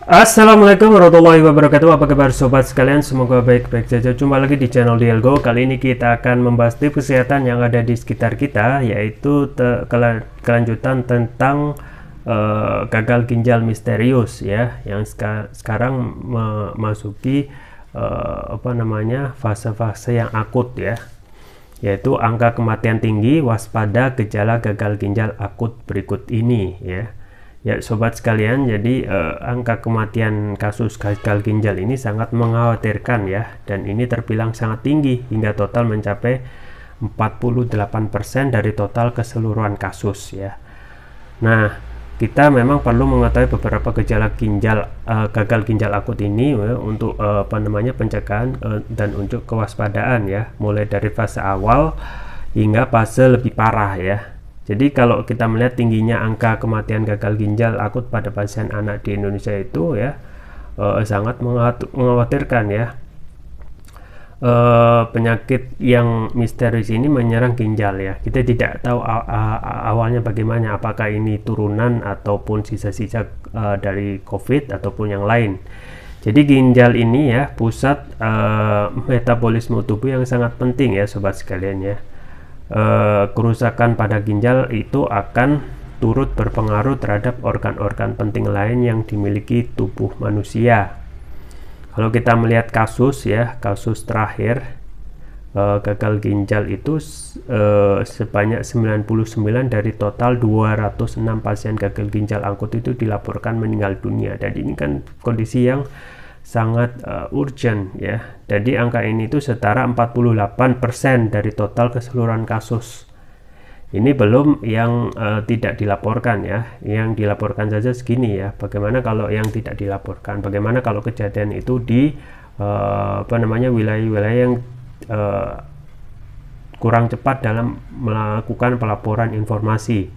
Assalamualaikum warahmatullahi wabarakatuh. Apa kabar sobat sekalian? Semoga baik-baik saja. Jumpa lagi di channel Dialgo. Kali ini kita akan membahas tips kesehatan yang ada di sekitar kita, yaitu kelanjutan tentang gagal ginjal misterius ya, yang sekarang memasuki fase-fase yang akut ya, yaitu angka kematian tinggi. Waspada gejala gagal ginjal akut berikut ini ya. Ya sobat sekalian, jadi angka kematian kasus gagal ginjal ini sangat mengkhawatirkan ya, dan ini terbilang sangat tinggi hingga total mencapai 48% dari total keseluruhan kasus ya. Nah, kita memang perlu mengetahui beberapa gejala gagal ginjal akut ini ya, untuk pencegahan dan untuk kewaspadaan ya, mulai dari fase awal hingga fase lebih parah ya. Jadi kalau kita melihat tingginya angka kematian gagal ginjal akut pada pasien anak di Indonesia itu ya, sangat mengkhawatirkan ya. Penyakit yang misterius ini menyerang ginjal ya. Kita tidak tahu awalnya bagaimana, apakah ini turunan ataupun sisa-sisa dari COVID ataupun yang lain. Jadi ginjal ini ya pusat metabolisme tubuh yang sangat penting ya sobat sekalian ya. Kerusakan pada ginjal itu akan turut berpengaruh terhadap organ-organ penting lain yang dimiliki tubuh manusia. Kalau kita melihat kasus terakhir gagal ginjal itu sebanyak 99 dari total 206 pasien gagal ginjal akut itu dilaporkan meninggal dunia. Dan ini kan kondisi yang sangat urgent ya. Jadi angka ini itu setara 48% dari total keseluruhan kasus. Ini belum yang tidak dilaporkan ya. Yang dilaporkan saja segini ya. Bagaimana kalau yang tidak dilaporkan? Bagaimana kalau kejadian itu di wilayah-wilayah yang kurang cepat dalam melakukan pelaporan informasi.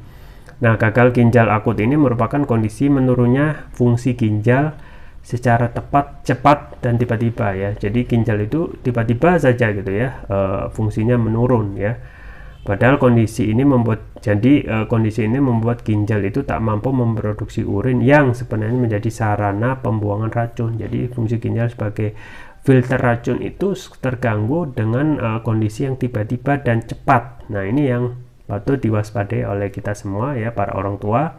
Nah, gagal ginjal akut ini merupakan kondisi menurunnya fungsi ginjal secara cepat dan tiba-tiba ya. Jadi ginjal itu tiba-tiba saja gitu ya, fungsinya menurun ya. Padahal kondisi ini membuat ginjal itu tak mampu memproduksi urin yang sebenarnya menjadi sarana pembuangan racun. Jadi fungsi ginjal sebagai filter racun itu terganggu dengan kondisi yang tiba-tiba dan cepat. Nah, ini yang patut diwaspadai oleh kita semua ya, para orang tua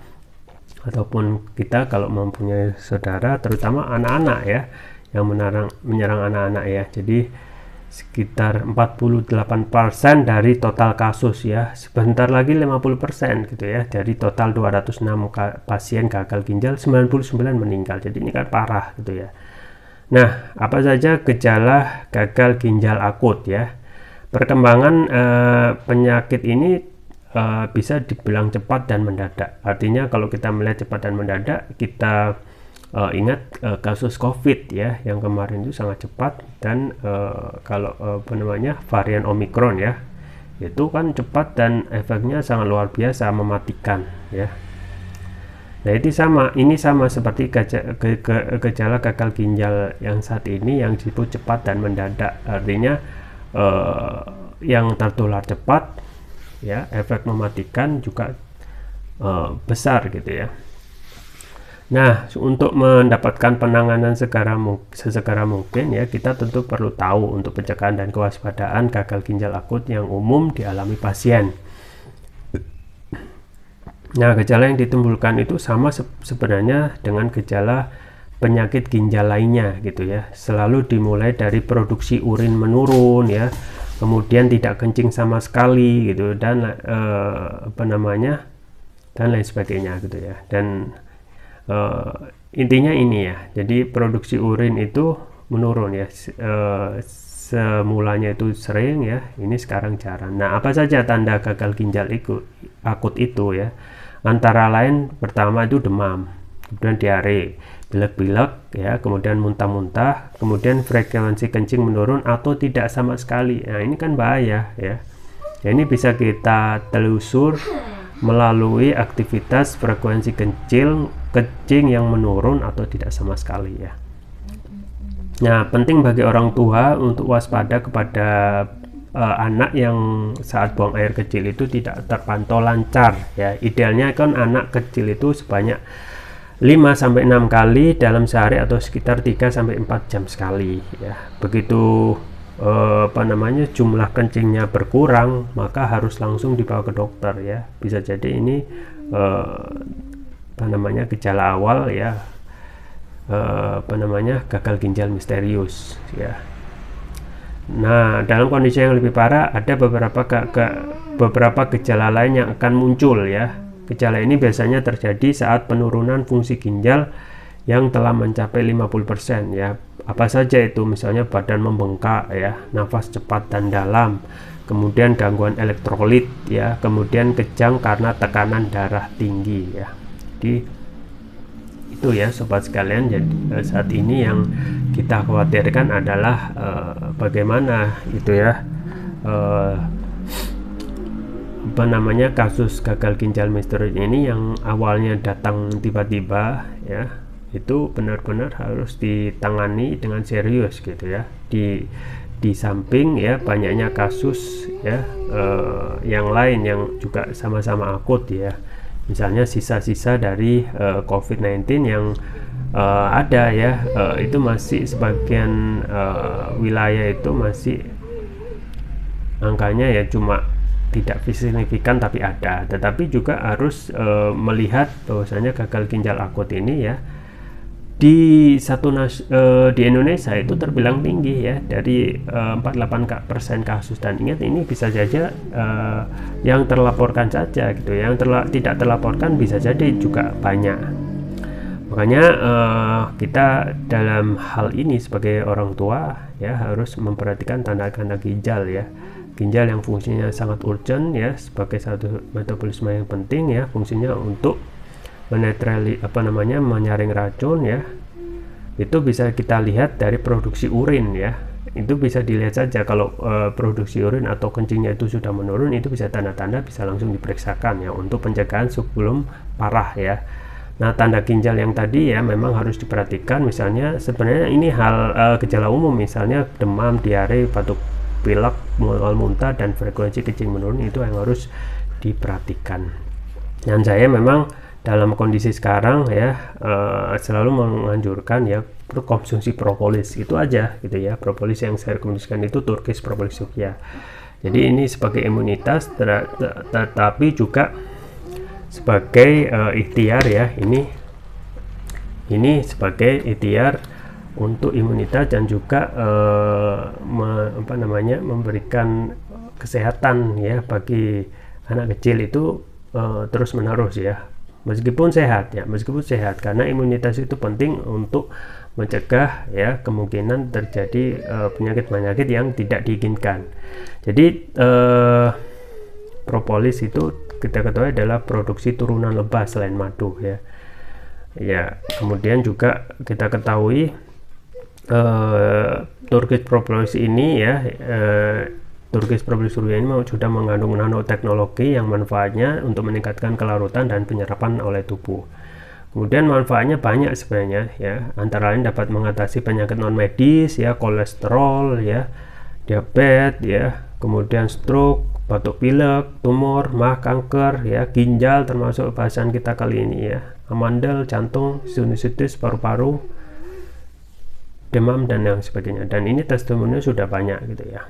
ataupun kita kalau mempunyai saudara, terutama anak-anak ya, yang menyerang anak-anak ya. Jadi sekitar 48% dari total kasus ya, sebentar lagi 50% gitu ya. Dari total 206 pasien gagal ginjal, 99 meninggal. Jadi ini kan parah gitu ya. Nah, apa saja gejala gagal ginjal akut ya? Perkembangan penyakit ini bisa dibilang cepat dan mendadak. Artinya kalau kita melihat cepat dan mendadak, kita ingat kasus COVID ya, yang kemarin itu sangat cepat, dan kalau varian Omicron ya, itu kan cepat dan efeknya sangat luar biasa, mematikan ya. Nah, ini sama seperti gejala gagal ginjal yang saat ini yang disebut cepat dan mendadak. Artinya yang tertular cepat ya, efek mematikan juga besar gitu ya. Nah, untuk mendapatkan penanganan sesegera mungkin ya, kita tentu perlu tahu untuk pencegahan dan kewaspadaan gagal ginjal akut yang umum dialami pasien. Nah, gejala yang ditimbulkan itu sama sebenarnya dengan gejala penyakit ginjal lainnya gitu ya. Selalu dimulai dari produksi urin menurun ya, kemudian tidak kencing sama sekali gitu, dan dan lain sebagainya gitu ya. Dan intinya ini ya, jadi produksi urin itu menurun ya, semulanya itu sering ya, ini sekarang jarang. Nah, apa saja tanda gagal ginjal akut itu ya? Antara lain pertama itu demam, kemudian diare, pilek-pilek ya, kemudian muntah-muntah, kemudian frekuensi kencing menurun atau tidak sama sekali. Nah, ini kan bahaya ya. Ya, ini bisa kita telusur melalui aktivitas frekuensi kencing yang menurun atau tidak sama sekali ya. Nah, penting bagi orang tua untuk waspada kepada anak yang saat buang air kecil itu tidak terpantau lancar ya. Idealnya kan anak kecil itu sebanyak 5-6 kali dalam sehari atau sekitar 3-4 jam sekali ya. Begitu jumlah kencingnya berkurang, maka harus langsung dibawa ke dokter ya. Bisa jadi ini gejala awal ya, gagal ginjal misterius ya. Nah, dalam kondisi yang lebih parah ada beberapa gejala lain yang akan muncul ya. Gejala ini biasanya terjadi saat penurunan fungsi ginjal yang telah mencapai 50% ya. Apa saja itu? Misalnya badan membengkak ya, nafas cepat dan dalam, kemudian gangguan elektrolit ya, kemudian kejang karena tekanan darah tinggi ya. Jadi itu ya sobat sekalian. Jadi saat ini yang kita khawatirkan adalah bagaimana itu ya kasus gagal ginjal misterius ini yang awalnya datang tiba-tiba ya, itu benar-benar harus ditangani dengan serius gitu ya. Di samping ya banyaknya kasus ya yang lain yang juga sama-sama akut ya. Misalnya sisa-sisa dari COVID-19 yang ada ya, itu masih sebagian wilayah itu masih angkanya ya cuma tidak signifikan tapi ada. Tetapi juga harus melihat bahwasanya gagal ginjal akut ini ya di Indonesia itu terbilang tinggi ya, dari 48% kasus. Dan ingat, ini bisa saja yang terlaporkan saja gitu, yang tidak terlaporkan bisa jadi juga banyak. Makanya kita dalam hal ini sebagai orang tua ya harus memperhatikan tanda-tanda ginjal ya. Ginjal yang fungsinya sangat urgent ya, sebagai satu metabolisme yang penting ya, fungsinya untuk menyaring racun ya. Itu bisa kita lihat dari produksi urin ya. Itu bisa dilihat saja kalau produksi urin atau kencingnya itu sudah menurun, itu bisa tanda-tanda, bisa langsung diperiksakan ya untuk pencegahan sebelum parah ya. Nah, tanda ginjal yang tadi ya memang harus diperhatikan. Misalnya sebenarnya ini gejala umum, misalnya demam, diare, batuk pilek, mual-muntah, dan frekuensi kencing menurun, itu yang harus diperhatikan. Dan saya memang dalam kondisi sekarang ya selalu menganjurkan ya konsumsi propolis, itu aja gitu ya. Propolis yang saya rekomendasikan itu Turkish Propolis Ruqyah. Jadi ini sebagai imunitas, tetapi juga sebagai ikhtiar ya. Ini sebagai ikhtiar untuk imunitas dan juga memberikan kesehatan ya bagi anak kecil itu terus menerus ya. Meskipun sehat, karena imunitas itu penting untuk mencegah ya kemungkinan terjadi penyakit-penyakit yang tidak diinginkan. Jadi propolis itu kita ketahui adalah produksi turunan lebah selain madu ya. Ya, kemudian juga kita ketahui Turkish Propolis ini ya, Turkish Propolis Ruqyah ini sudah mengandung nanoteknologi yang manfaatnya untuk meningkatkan kelarutan dan penyerapan oleh tubuh. Kemudian manfaatnya banyak sebenarnya ya, antara lain dapat mengatasi penyakit non medis ya, kolesterol ya, diabetes ya, kemudian stroke, batuk pilek, tumor, mah, kanker ya, ginjal termasuk bahasan kita kali ini ya, amandel, jantung, sinusitis, paru-paru, demam, dan yang sebagainya. Dan ini testimoninya sudah banyak gitu ya.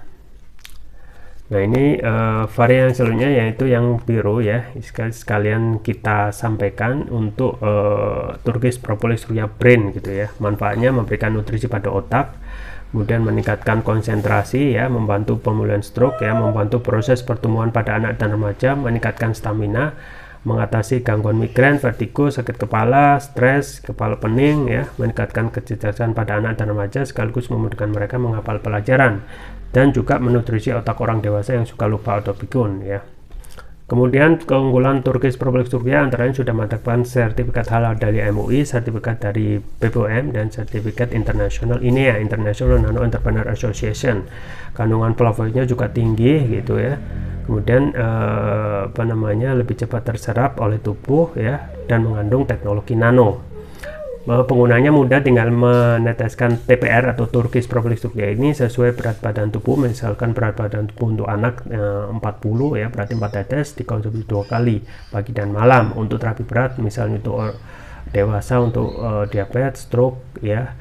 Nah, ini varian selanjutnya yaitu yang biru ya, sekalian kita sampaikan untuk Turkish Propolis Ruqyah Brain gitu ya. Manfaatnya memberikan nutrisi pada otak, kemudian meningkatkan konsentrasi ya, membantu pemulihan stroke ya, membantu proses pertumbuhan pada anak dan remaja, meningkatkan stamina, mengatasi gangguan migrain, vertigo, sakit kepala, stres, kepala pening ya, meningkatkan kecerdasan pada anak dan remaja sekaligus memudahkan mereka menghafal pelajaran, dan juga menutrisi otak orang dewasa yang suka lupa atau pikun ya. Kemudian keunggulan Turkish Propolis Ruqyah antara lain sudah mendapatkan sertifikat halal dari MUI, sertifikat dari BPOM, dan sertifikat internasional INEA, International Nano Entrepreneur Association. Kandungan flavonoidnya juga tinggi gitu ya. Kemudian lebih cepat terserap oleh tubuh ya, dan mengandung teknologi nano. Penggunanya mudah, tinggal meneteskan TPR atau Turkish Propolis Ruqyah ini sesuai berat badan tubuh. Misalkan berat badan tubuh untuk anak 40 ya, berarti 4 tetes dikonsumsi 2 kali pagi dan malam. Untuk terapi berat misalnya itu dewasa untuk diabetes, stroke ya,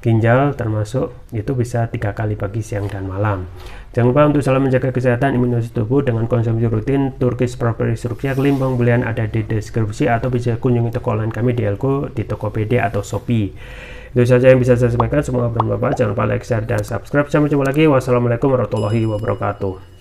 ginjal termasuk, itu bisa 3 kali pagi, siang, dan malam. Jangan lupa untuk selalu menjaga kesehatan imunitas tubuh dengan konsumsi rutin Turkish Properi Strukyak. Link pembelian ada di deskripsi atau bisa kunjungi toko online kami di Elko, di Tokopedia atau Shopee. Itu saja yang bisa saya sampaikan. Semoga bermanfaat. Jangan lupa like, share, dan subscribe. Sampai jumpa lagi. Wassalamualaikum warahmatullahi wabarakatuh.